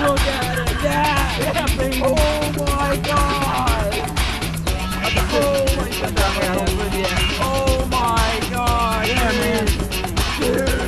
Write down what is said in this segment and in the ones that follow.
Look at it. Yeah. Yeah, baby. Oh my god. Oh my god. Oh my god. Yeah, man. Dude.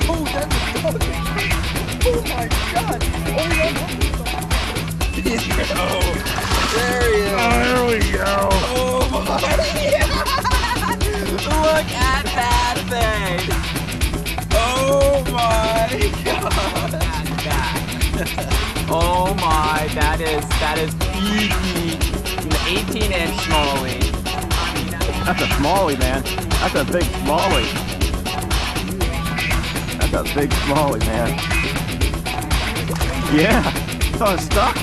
Oh, that's a dog. Oh my god. Oh, yeah. There he is. Oh, there we go. Oh my god. Look at that thing. Oh my god. Oh my, that is beefy. An 18-inch smallie. That's a smallie, man. That's a big smallie. That's a big smallie, man. Yeah. So it's stuck.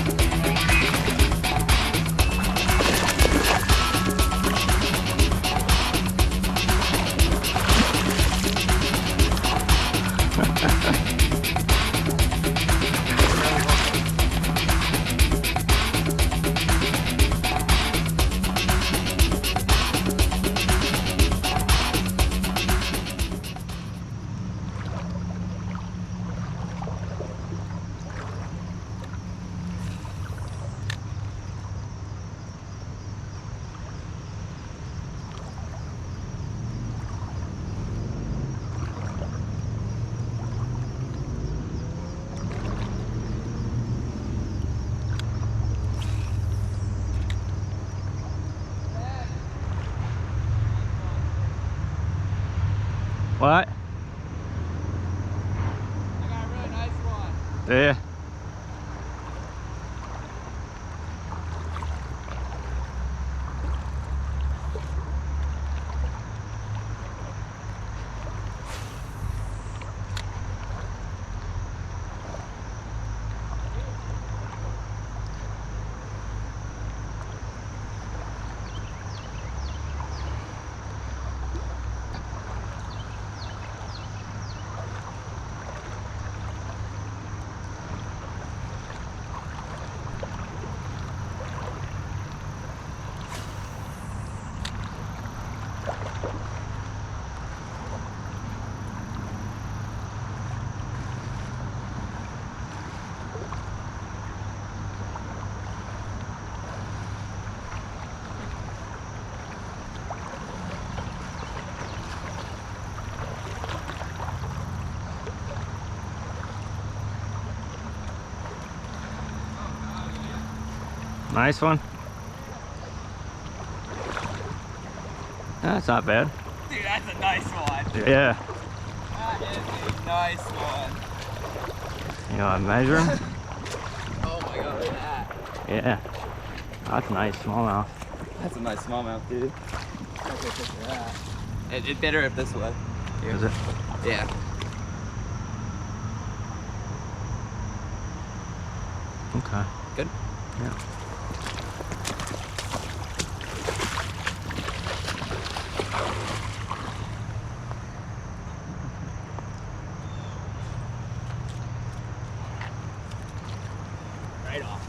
What? I got a really nice one. Yeah. Nice one. That's not bad. Dude, that's a nice one. Yeah. That is a nice one. You know, I measure him. Oh my god, look at that. Yeah. That's nice smallmouth. That's a nice smallmouth, dude. I'll take a picture of that. It's better if this way. Here. Is it? Yeah. Okay. Good? Yeah. Right off.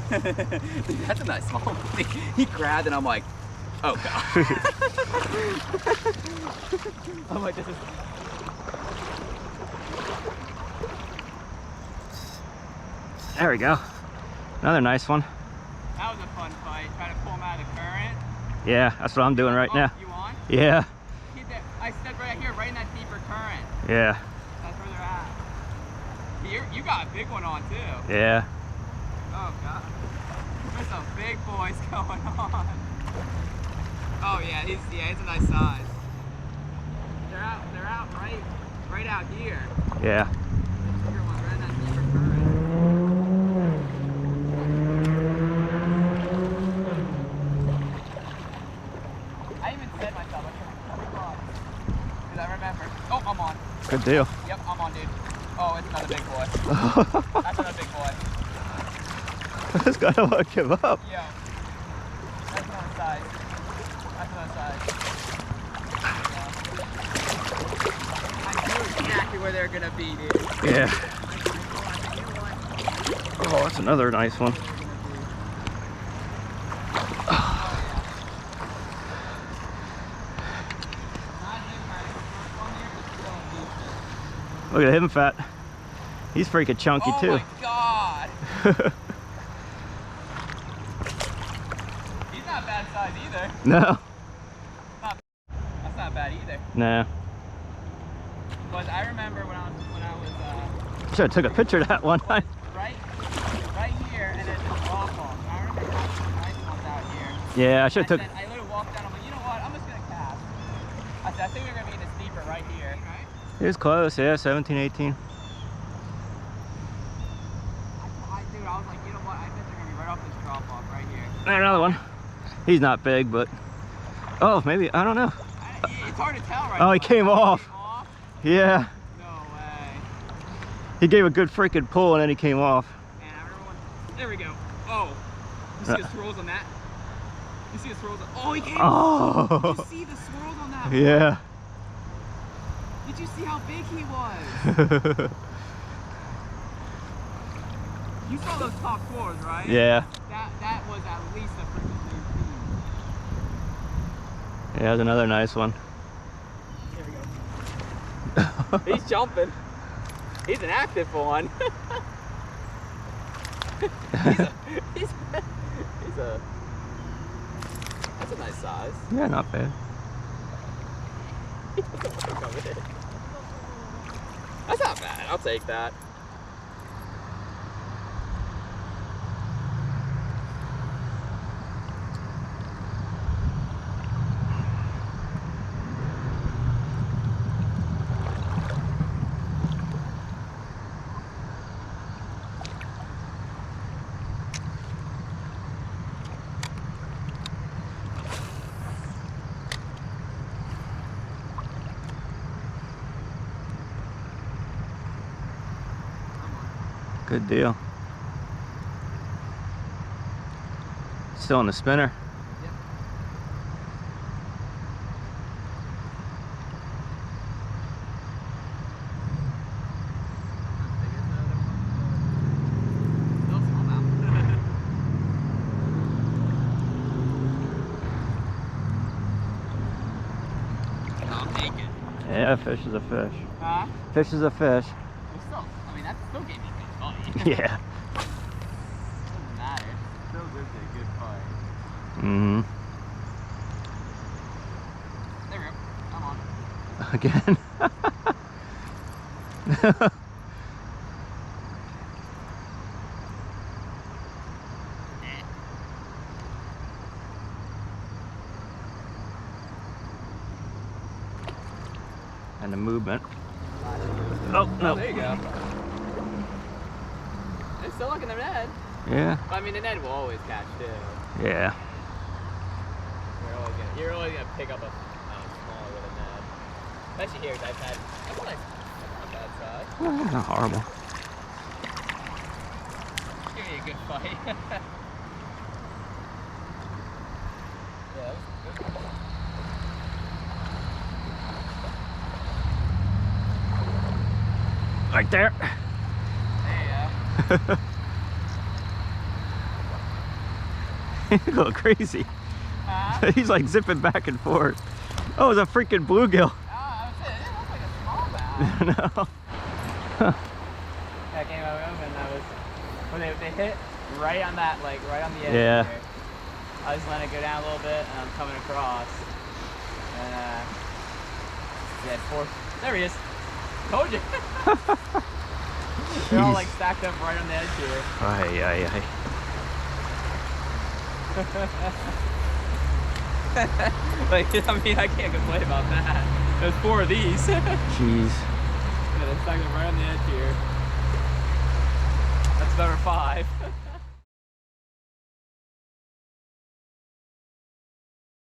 Dude, that's a nice small one. He grabbed and I'm like, oh god. I'm like, this is... There we go. Another nice one. That was a fun fight. Trying to pull him out of the current. Yeah, that's what I'm doing right now. You on? Yeah. I stepped right here, right in that deeper current. Yeah. That's where they're at. You got a big one on too. Yeah. Oh god. There's some big boys going on. Oh yeah, he's a nice size. They're out right out here. Yeah. The bigger ones right in that deeper current. I even said myself, I should come across. Good deal. Yep, I'm on, dude. Oh, it's another big boy. That's another big boy. This guy don't want to give up. Yeah. That's another size. That's another size. Yeah. I knew exactly where they're gonna be, dude. Yeah. Oh, that's another nice one. Look at him, fat. He's freaking chunky too. Oh my god! He's not bad size either. No. That's not bad either. Nah. But I remember when I was Should have took a picture of that one time. right here, and then just drop off. I remember having some nice ones out here. Yeah, I should have took. I literally walked down. I'm like, you know what? I'm just gonna cast. I said, I think we're gonna be in this deeper right here. Right? It was close, yeah, 17, 18. Dude, I was like, you know what? I think they're gonna be right off this drop off right here. And another one. He's not big, but oh, maybe I don't know. It's hard to tell right Oh, now. he came off. Yeah. No way. He gave a good freaking pull and then he came off. Man, I remember when. There we go. Oh, you see the swirls on that? You see the swirls? Oh, he came. Oh. Did you see the swirls on that? Yeah. Did you see how big he was? You saw those top floors, right? Yeah. That was at least a freaking 19. Yeah, that's another nice one. Here we go. He's jumping. He's an active one. he's a. That's a nice size. Yeah, not bad. That's not bad. I'll take that. Good deal. Still on the spinner. Yep. I'll take it. Yeah, fish is a fish. Huh? Fish is a fish. Well, still, I mean, that still gave me a good fight. Yeah. Doesn't matter. Still gives you a good fight. Mm-hmm. There we go. I'm on. Again. And the movement. Oh, no. There you go. They're still looking at the net. Yeah. I mean, the net will always catch too. Yeah. You're always gonna pick up a smaller with a net. Especially here, 'cause I've had. That's a nice, not bad size. Well, not horrible. Give me a good fight. Yeah, that was good. Right there. There you go. He's going crazy. Huh? He's like zipping back and forth. Oh, it's a freaking bluegill. Oh, I was saying, it looks like a smallmouth. No. That came out of and that was when they hit right on that, like right on the edge. Yeah. Here. I just let it go down a little bit, and I'm coming across. And yeah, there he is. Told you. They're all like stacked up right on the edge here. Ay, ay, ay. Like, I mean, I can't complain about that. There's 4 of these. Jeez. Yeah, they're stacked up right on the edge here. That's number 5.